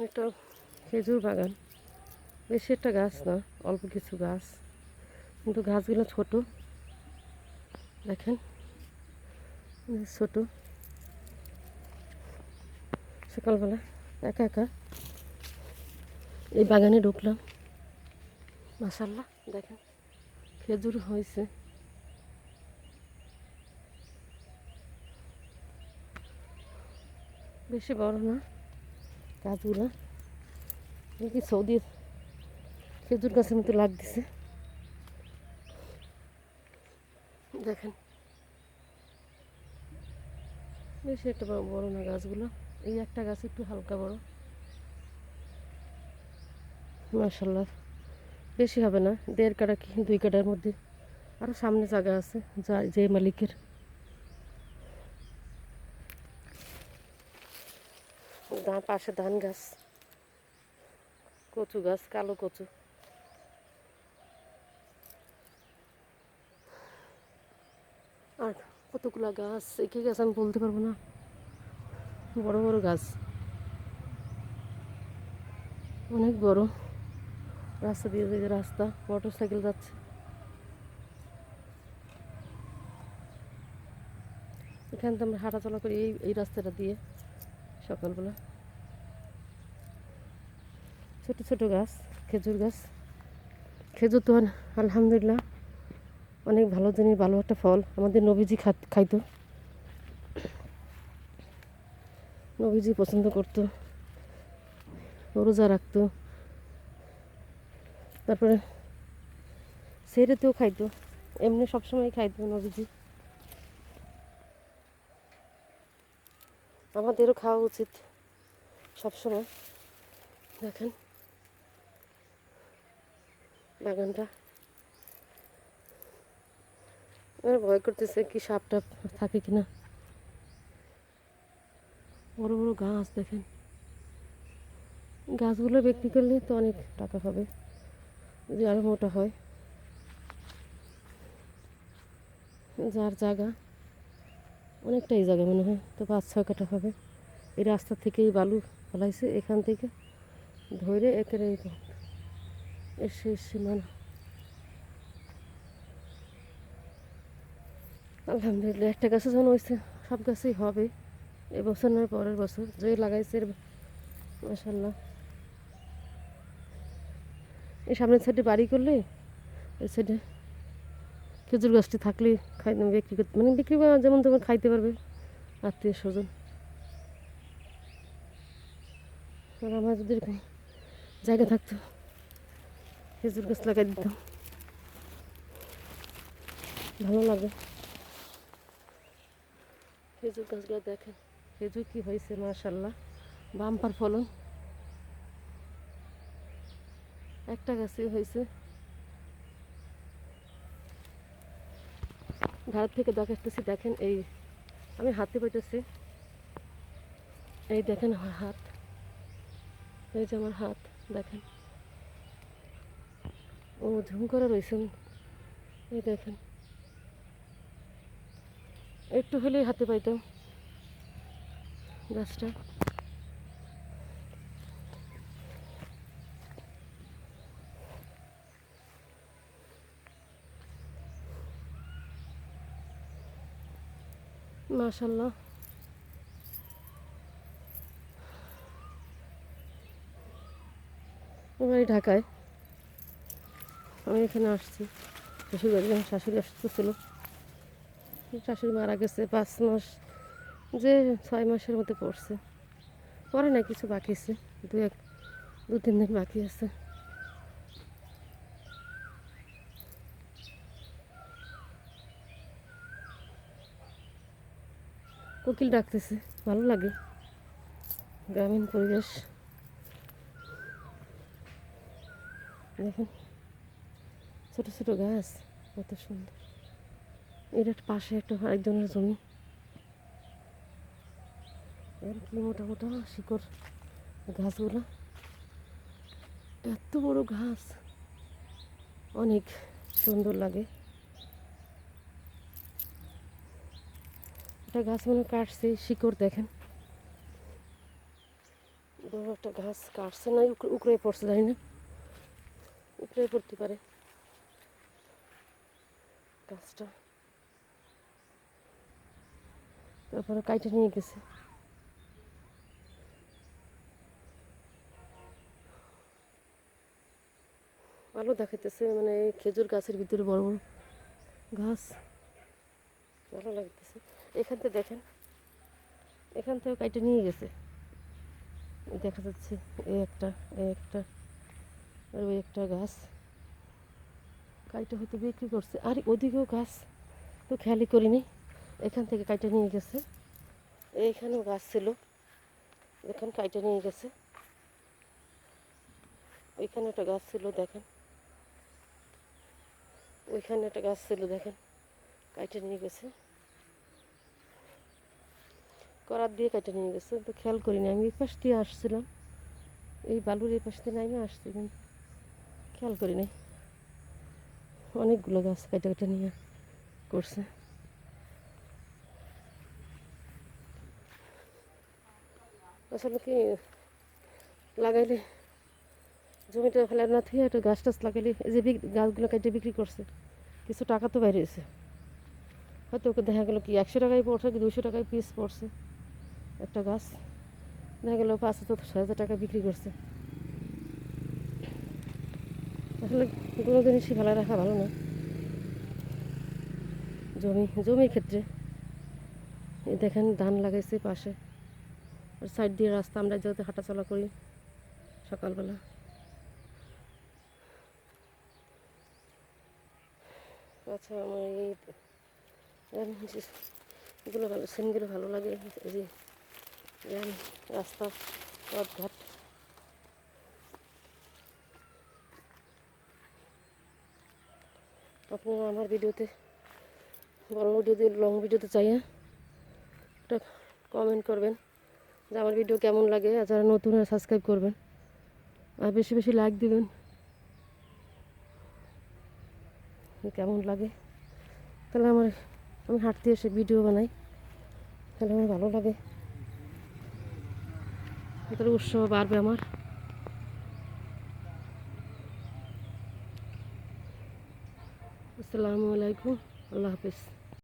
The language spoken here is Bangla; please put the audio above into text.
এটা খেজুর বাগান, বেশি একটা গাছ না, অল্প কিছু গাছ, কিন্তু গাছগুলো ছোট। দেখেন ছোট। সকালবেলা একা একা এই বাগানে ঢুকলাম। মাশাআল্লাহ, দেখেন খেজুর হয়েছে। বেশি বড় না গাছগুলো, দেখি সৌদির খেজুর গাছের মতো লাগতেছে। দেখেন বেশি একটা বড় না গাছগুলো, এই একটা গাছ একটু হালকা বড়। মাশাআল্লাহ, বেশি হবে না, 1.5 কাঠা কি 2 কাঠার মধ্যে। আরও সামনে জায়গা আছে যা যে মালিকের। পাশে ধান গাছ, কচু গাছ, কালো কচু। আর কতগুলা গাছ, একই গাছ আমি বলতে পারবো না, বড় বড় গাছ, অনেক বড়। রাস্তা দিয়ে যে রাস্তা, মোটর সাইকেল যাচ্ছে। এখান থেকে আমরা হাঁটাচলা করি এই রাস্তাটা দিয়ে সকালবেলা। ছোট ছোট গাছ, খেজুর গাছ। খেজুর তো আলহামদুলিল্লাহ অনেক ভালো জিনিস, ভালো একটা ফল। আমাদের নবীজি খাইতো, নবীজি পছন্দ করতো, রোজা রাখতো, তারপরে সেরেতেও খাইতো, এমনি সবসময় খাইতো নবীজি। আমাদেরও খাওয়া উচিত সবসময়। দেখেন বাগানটা, আমার ভয় করতেছে কি সাপ টাপ থাকে কিনা। বড় বড় গাছ দেখেন, গাছগুলো বিক্রি করলে তো অনেক টাকা হবে যদি আরো মোটা হয়। যার জায়গা অনেকটাই জায়গা মনে হয়, তো 5-6 কাঠা হবে। এই রাস্তা থেকেই বালু ফলাইছে, এখান থেকে ধরে একেবারে এসে সীমানা। আলহামদুলিল্লাহ একটা গাছে যখন হয়েছে, সব গাছেই হবে। এবছর নয় পরের বছর যে লাগাইছে। মাশাআল্লাহ, এই সামনের সাইডে বাড়ি করলে এই সাইডে খেজুর গাছটি থাকলে বিক্রি করতে, মানে বিক্রি করা যেমন তেমন খাইতে পারবে আত্মীয় স্বজন। আর আমার যদি এরকম জায়গা থাকতো খেজুর গাছ লাগাই দিতাম, ভালো লাগে। খেজুর গাছগুলো দেখেন, খেজুর কি হয়েছে মাশাআল্লাহ, বাম্পার ফলন। একটা গাছে হয়েছে। ধার থেকে দেখাতেছি, দেখেন এই আমি হাতে পাইতেছি, এই দেখেন আমার হাত, এই যে আমার হাত দেখেন, ও ঝুম করে রয়েছেন। এই দেখেন একটু হলেই হাতে পাইতাম গাছটা। মাশাআল্লাহ, আমার এই ঢাকায়, আমি এখানে আসছি শ্বশুর বাড়ি। আমার শাশুড়ি আসতেছিল, শাশুড়ি মারা গেছে 5 মাস, যে 6 মাসের মধ্যে পড়ছে, পরে না কিছু বাকি আছে, 2-3 দিন বাকি আছে। কোকিল ডাকতেছে, ভালো লাগে গ্রামীণ পরিবেশ। দেখেন ছোট ছোট গাছ, কত সুন্দর। এর পাশে একটা আরেকজনের জমি, এর কি মোটা মোটা শিকড় গাছগুলো, এত বড় ঘাস, অনেক সুন্দর লাগে। এটা গাছ মনে কাটছে, শিকড় দেখেন, বড় একটা গাছ কাটছে না উপরে পড়ছে, জানি না, উপরে পড়তে পারে গাছটা। তারপরে কাইটে নিয়ে গেছে। ভালো দেখাইতেছে, মানে খেজুর গাছের ভিতরে বড় বড় গাছ, ভালো লাগতেছে। এখান থেকে দেখেন, এখান থেকে কাইটে নিয়ে গেছে, দেখা যাচ্ছে এই একটা, এই একটা, আর ওই একটা গাছ কাইটে হয়তো বিক্রি করছে। আর ওদিকেও গাছ তো খেয়ালই করিনি, এখান থেকে কাইটে নিয়ে গেছে। এইখানেও গাছ ছিল, দেখেন কাইটে নিয়ে গেছে। ওইখানে একটা গাছ ছিল দেখেন, ওইখানে একটা গাছ ছিল দেখেন, কাইটে নিয়ে গেছে, করাত দিয়ে কাইটে নিয়ে গেছে। তো খেয়াল করিনি, আমি এই পাশ দিয়ে আসছিলাম, এই বালুর এই পাশ দিয়ে নাইমে আসছি, কিন্তু খেয়াল করি নাই। অনেকগুলো গাছ কাইটে কাইটে নিয়ে করছে। আসলে কি লাগাইলে জমিটা ফেলে না থুয়ে একটা গাছ টাছ লাগাইলে, এই যে গাছগুলো কেটে বিক্রি করছে, কিছু টাকা তো বাইরে এসে, হয়তো ওকে দেখা গেলো কি 100 টাকায় পড়ছে কি 200 টাকায় পিস পড়ছে একটা গাছ, দেখা গেলো 5,000-6,000 টাকা বিক্রি করছে। আসলে কোনো জিনিসই ফেলে রাখা ভালো না জমির ক্ষেত্রে। এই দেখেন ধান লাগাইছে পাশে, আর সাইড দিয়ে রাস্তা, আমরা যেহেতু হাঁটাচলা করি সকালবেলা। আচ্ছা, আমার এই এগুলো ভালো, সিনগুলো ভালো লাগে, এই যে রাস্তা পথঘাট। আপনারা আমার ভিডিওতে, বড় ভিডিওতে, লং ভিডিওতে চাইয়া একটা কমেন্ট করবেন যে আমার ভিডিও কেমন লাগে, আর যারা নতুন হয় সাবস্ক্রাইব করবেন, আর বেশি বেশি লাইক দিবেন কেমন লাগে। তাহলে আমি হাঁটতে এসে ভিডিও বানাই, তাহলে আমার ভালো লাগে, তাহলে উৎসাহ বাড়বে আমার। আসসালামু আলাইকুম, আল্লাহ হাফিজ।